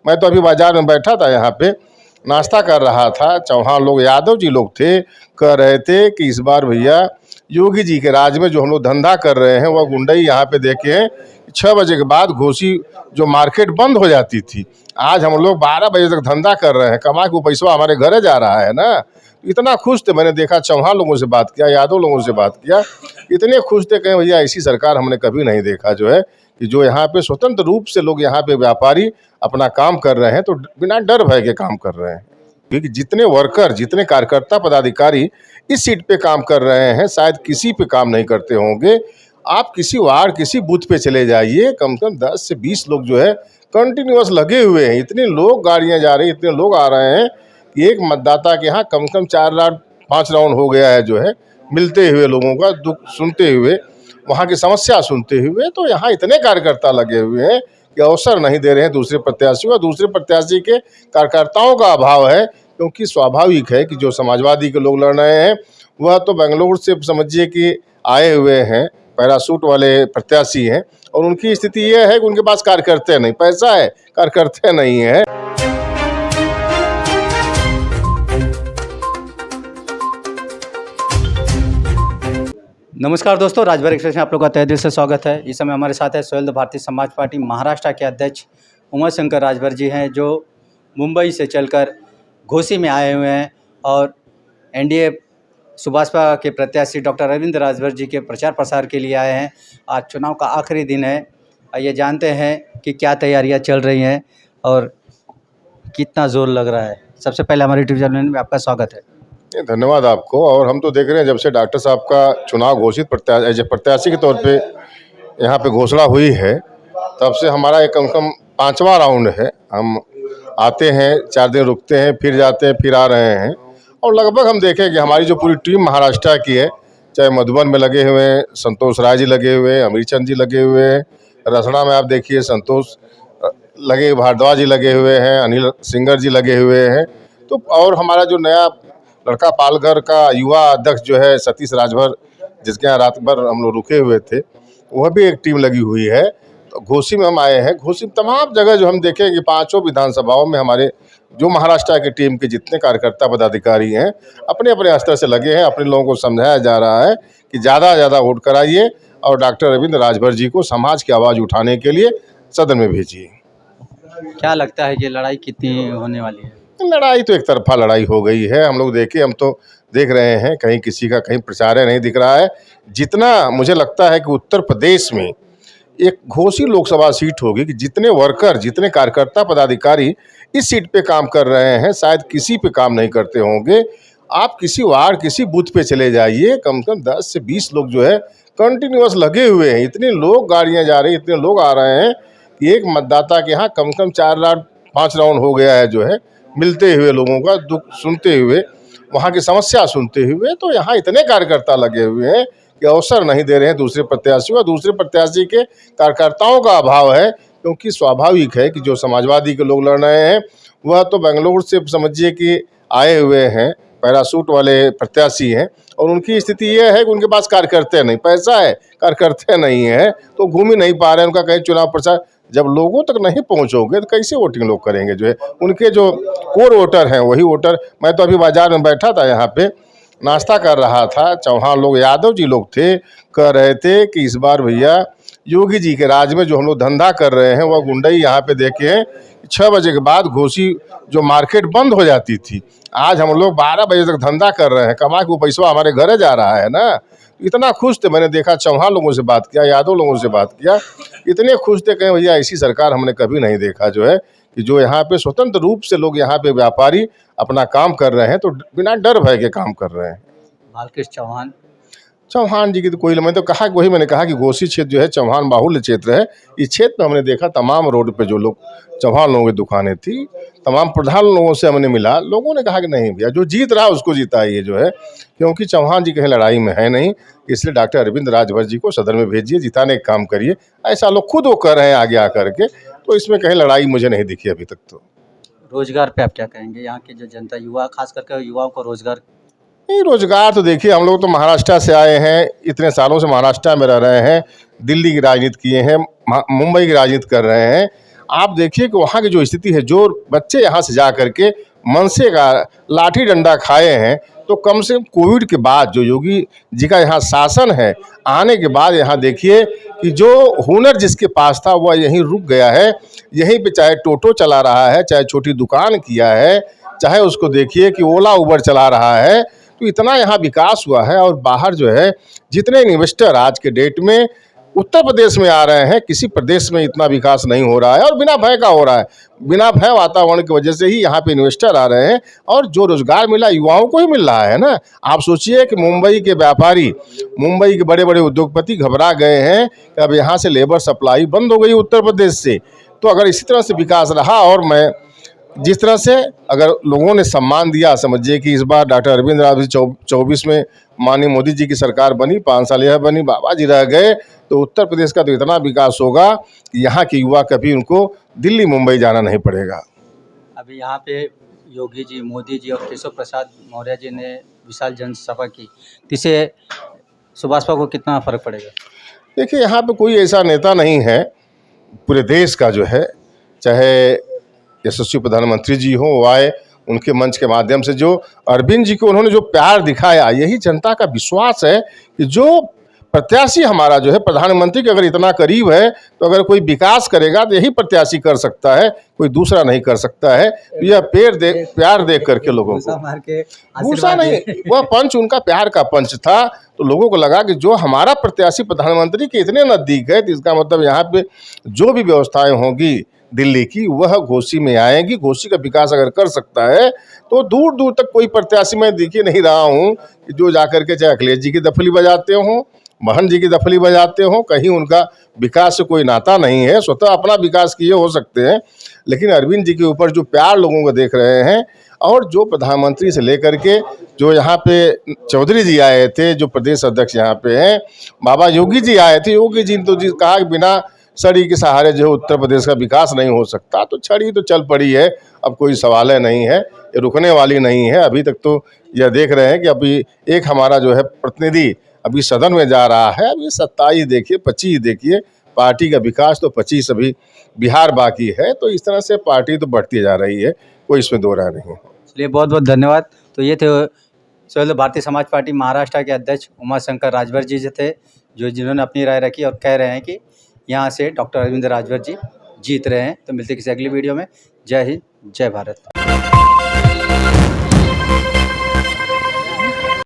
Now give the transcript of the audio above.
मैं तो अभी बाजार में बैठा था, यहाँ पे नाश्ता कर रहा था। चौहान लोग, यादव जी लोग थे, कह रहे थे कि इस बार भैया योगी जी के राज में जो हम लोग धंधा कर रहे हैं वह गुंडई यहाँ पे देखे 6 बजे के बाद घोसी जो मार्केट बंद हो जाती थी, आज हम लोग 12 बजे तक धंधा कर रहे हैं, कमा के पैसा हमारे घर जा रहा है ना। इतना खुश थे, मैंने देखा चौहान लोगों से बात किया, यादव लोगों से बात किया, इतने खुश थे, कहें भैया ऐसी सरकार हमने कभी नहीं देखा जो है कि जो यहाँ पे स्वतंत्र रूप से लोग यहाँ पे व्यापारी अपना काम कर रहे हैं तो बिना डर भय के काम कर रहे हैं। क्योंकि जितने वर्कर, जितने कार्यकर्ता पदाधिकारी इस सीट पे काम कर रहे हैं शायद किसी पे काम नहीं करते होंगे। आप किसी वार्ड, किसी बूथ पे चले जाइए, कम से कम 10 से 20 लोग जो है कंटिन्यूअस लगे हुए हैं। इतने लोग गाड़ियां जा रही हैं, इतने लोग आ रहे हैं कि एक मतदाता के यहाँ कम से कम 4 राउंड 5 राउंड हो गया है जो है, मिलते हुए लोगों का दुख सुनते हुए, वहाँ की समस्या सुनते हुए। तो यहाँ इतने कार्यकर्ता लगे हुए हैं कि अवसर नहीं दे रहे हैं दूसरे प्रत्याशी को। दूसरे प्रत्याशी के कार्यकर्ताओं का अभाव है, क्योंकि स्वाभाविक है कि जो समाजवादी के लोग लड़ रहे हैं वह तो बेंगलुरु से समझिए कि आए हुए हैं, पैरासूट वाले प्रत्याशी हैं, और उनकी स्थिति यह है कि उनके पास कार्यकर्ता नहीं, पैसा है, कार्यकर्ता नहीं है। नमस्कार दोस्तों, राजभर एक्सप्रेस में आप लोग का तहे दिल से स्वागत है। इस समय हमारे साथ है सोहेल भारतीय समाज पार्टी महाराष्ट्र के अध्यक्ष उमा शंकर राजभर जी हैं, जो मुंबई से चलकर घोसी में आए हुए हैं और एनडीए सुभाषपा के प्रत्याशी डॉक्टर अरविंद राजभर जी के प्रचार प्रसार के लिए आए हैं। आज चुनाव का आखिरी दिन है, आइए जानते हैं कि क्या तैयारियां चल रही हैं और कितना जोर लग रहा है। सबसे पहले हमारे यूट्यूब चैनल में आपका स्वागत है। धन्यवाद आपको। और हम तो देख रहे हैं जब से डॉक्टर साहब का चुनाव घोषित प्रत्याशी के तौर पे यहाँ पे घोषणा हुई है, तब से हमारा एक कम से कम 5वां राउंड है। हम आते हैं, 4 दिन रुकते हैं, फिर जाते हैं, फिर आ रहे हैं, और लगभग हम देखें कि हमारी जो पूरी टीम महाराष्ट्र की है, चाहे मधुबन में लगे हुए हैं संतोष राय जी लगे हुए हैं, अमीरचंद जी लगे हुए हैं, रसना में आप देखिए संतोष लगे, भारद्वाज जी लगे हुए हैं, अनिल सिंगर जी लगे हुए हैं। तो और हमारा जो नया लड़का पालघर का युवा अध्यक्ष जो है सतीश राजभर, जिसके यहाँ रात भर हम लोग रुके हुए थे, वह भी एक टीम लगी हुई है। तो घोसी में हम आए हैं। घोसी में तमाम जगह जो हम देखें कि 5 विधानसभाओं में हमारे जो महाराष्ट्र की टीम के जितने कार्यकर्ता पदाधिकारी हैं अपने अपने स्तर से लगे हैं। अपने लोगों को समझाया जा रहा है कि ज़्यादा से ज़्यादा वोट कराइए और डॉक्टर अरविंद राजभर जी को समाज की आवाज़ उठाने के लिए सदन में भेजिए। क्या लगता है ये लड़ाई कितनी होने वाली है? लड़ाई तो एक तरफा लड़ाई हो गई है। हम लोग हम तो देख रहे हैं, कहीं किसी का कहीं प्रचार नहीं दिख रहा है। जितना मुझे लगता है कि उत्तर प्रदेश में एक घोसी लोकसभा सीट होगी कि जितने वर्कर, जितने कार्यकर्ता पदाधिकारी इस सीट पे काम कर रहे हैं शायद किसी पे काम नहीं करते होंगे। आप किसी वार्ड, किसी बूथ पे चले जाइए, कम से कम 10 से 20 लोग जो है कंटिन्यूअस लगे हुए हैं। इतने लोग गाड़ियां जा रही, इतने लोग आ रहे हैं कि एक मतदाता के यहाँ कम से कम 4 राउंड 5 राउंड हो गया है जो है, मिलते हुए लोगों का दुख सुनते हुए, वहाँ की समस्या सुनते हुए। तो यहाँ इतने कार्यकर्ता लगे हुए हैं कि अवसर नहीं दे रहे हैं दूसरे प्रत्याशी को। दूसरे प्रत्याशी के कार्यकर्ताओं का अभाव है, क्योंकि स्वाभाविक है कि जो समाजवादी के लोग लड़ रहे हैं वह तो बेंगलुरु से समझिए कि आए हुए हैं, पैरासूट वाले प्रत्याशी हैं, और उनकी स्थिति यह है कि उनके पास कार्यकर्ता नहीं, पैसा है, कार्यकर्ता नहीं है, तो घूम ही नहीं पा रहे हैं। उनका कहीं चुनाव प्रचार, जब लोगों तक नहीं पहुंचोगे तो कैसे वोटिंग लोग करेंगे? जो है उनके जो कोर वोटर हैं वही वोटर। मैं तो अभी बाजार में बैठा था, यहाँ पे नाश्ता कर रहा था। चौहान लोग, यादव जी लोग थे, कह रहे थे कि इस बार भैया योगी जी के राज में जो हम लोग धंधा कर रहे हैं वह गुंडई यहाँ पे देखे 6 बजे के बाद घोसी जो मार्केट बंद हो जाती थी, आज हम लोग 12 बजे तक धंधा कर रहे हैं, कमा के पैसा हमारे घर जा रहा है ना। इतना खुश थे, मैंने देखा चौहान लोगों से बात किया, यादव लोगों से बात किया, इतने खुश थे, कहें भैया ऐसी सरकार हमने कभी नहीं देखा जो है कि जो यहाँ पे स्वतंत्र रूप से लोग यहाँ पे व्यापारी अपना काम कर रहे हैं तो बिना डर भय के काम कर रहे हैं। बालकृष्ण चौहान जी की तो कोई, मैं तो कहा, वही मैंने कहा कि घोसी क्षेत्र जो है चौहान बाहुल्य क्षेत्र है। इस क्षेत्र में हमने देखा तमाम रोड पे जो लोग चौहान लोगों की दुकानें थी, तमाम प्रधान लोगों से हमने मिला, लोगों ने कहा कि नहीं भैया जो जीत रहा उसको जिताइए जो है, क्योंकि चौहान जी कहीं लड़ाई में है नहीं, इसलिए डॉक्टर अरविंद राजभर जी को सदन में भेजिए, जिताने का काम करिए। ऐसा लोग खुद वो कर रहे हैं आगे आकर के, तो इसमें कहीं लड़ाई मुझे नहीं दिखी अभी तक। तो रोजगार पे आप क्या कहेंगे? यहाँ की जो जनता, युवा, खास करके युवाओं को रोजगार? नहीं, रोजगार तो देखिए, हम लोग तो महाराष्ट्र से आए हैं, इतने सालों से महाराष्ट्र में रह रहे हैं, दिल्ली की राजनीति किए हैं, मुंबई की राजनीति कर रहे हैं। आप देखिए कि वहाँ की जो स्थिति है, जो बच्चे यहाँ से जा करके मनसे का लाठी डंडा खाए हैं, तो कम से कम कोविड के बाद जो योगी जी का यहाँ शासन है, आने के बाद यहाँ देखिए कि जो हुनर जिसके पास था वह यहीं रुक गया है। यहीं पे चाहे टोटो चला रहा है, चाहे छोटी दुकान किया है, चाहे उसको देखिए कि ओला उबर चला रहा है। तो इतना यहाँ विकास हुआ है। और बाहर जो है जितने इन्वेस्टर आज के डेट में उत्तर प्रदेश में आ रहे हैं, किसी प्रदेश में इतना विकास नहीं हो रहा है और बिना भय का हो रहा है। बिना भय वातावरण की वजह से ही यहाँ पे इन्वेस्टर आ रहे हैं और जो रोजगार मिला युवाओं को ही मिल रहा है ना। आप सोचिए कि मुंबई के व्यापारी, मुंबई के बड़े बड़े उद्योगपति घबरा गए हैं कि अब यहाँ से लेबर सप्लाई बंद हो गई उत्तर प्रदेश से। तो अगर इसी तरह से विकास रहा और मैं जिस तरह से अगर लोगों ने सम्मान दिया, समझिए कि इस बार डॉक्टर अरविंद राव जी 24 में माननीय मोदी जी की सरकार बनी, 5 साल यह बनी, बाबा जी रह गए, तो उत्तर प्रदेश का तो इतना विकास होगा कि यहाँ के युवा कभी उनको दिल्ली मुंबई जाना नहीं पड़ेगा। अभी यहाँ पे योगी जी, मोदी जी और केशव प्रसाद मौर्य जी ने विशाल जनसभा की, इससे सुभाषपा को कितना फर्क पड़ेगा? देखिए, यहाँ पे कोई ऐसा नेता नहीं है पूरे देश का जो है, चाहे यशस्वी प्रधानमंत्री जी हो, वो आए उनके मंच के माध्यम से जो अरविंद जी को उन्होंने जो प्यार दिखाया, यही जनता का विश्वास है कि जो प्रत्याशी हमारा जो है प्रधानमंत्री के अगर इतना करीब है, तो अगर कोई विकास करेगा तो यही प्रत्याशी कर सकता है, कोई दूसरा नहीं कर सकता है। तो यह प्यार देख करके लोगों को, मार के गुस्सा नहीं, वह पंच उनका प्यार का पंच था। तो लोगों को लगा कि जो हमारा प्रत्याशी प्रधानमंत्री के इतने नज़दीक है, तो इसका मतलब यहाँ पे जो भी व्यवस्थाएं होंगी दिल्ली की, वह घोसी में आएंगी। घोसी का विकास अगर कर सकता है तो दूर दूर तक कोई प्रत्याशी मैं दिख ही नहीं रहा हूँ कि जो जाकर के चाहे अखिलेश जी की दफली बजाते हों, महंत जी की दफली बजाते हों, कहीं उनका विकास से कोई नाता नहीं है, स्वतः अपना विकास किए हो सकते हैं। लेकिन अरविंद जी के ऊपर जो प्यार लोगों को देख रहे हैं, और जो प्रधानमंत्री से लेकर के जो यहाँ पे चौधरी जी आए थे, जो प्रदेश अध्यक्ष यहाँ पे हैं, बाबा योगी जी आए थे, योगी जी ने तो जी कहा कि बिना छड़ी के सहारे जो उत्तर प्रदेश का विकास नहीं हो सकता। तो छड़ी तो चल पड़ी है, अब कोई सवाल नहीं है, ये रुकने वाली नहीं है। अभी तक तो यह देख रहे हैं कि अभी एक हमारा जो है प्रतिनिधि अभी सदन में जा रहा है, अभी 27 देखिए, 25 देखिए, पार्टी का विकास तो 25 अभी बिहार बाकी है। तो इस तरह से पार्टी तो बढ़ती जा रही है, कोई इसमें दो राय नहीं है। चलिए, बहुत बहुत धन्यवाद। तो ये थे सोहेल भारतीय समाज पार्टी महाराष्ट्र के अध्यक्ष उमाशंकर राजभर जी थे, जिन्होंने अपनी राय रखी और कह रहे हैं कि यहाँ से डॉक्टर अरविंद राजभर जी जीत रहे हैं। तो मिलते किसी अगली वीडियो में। जय हिंद, जय भारत।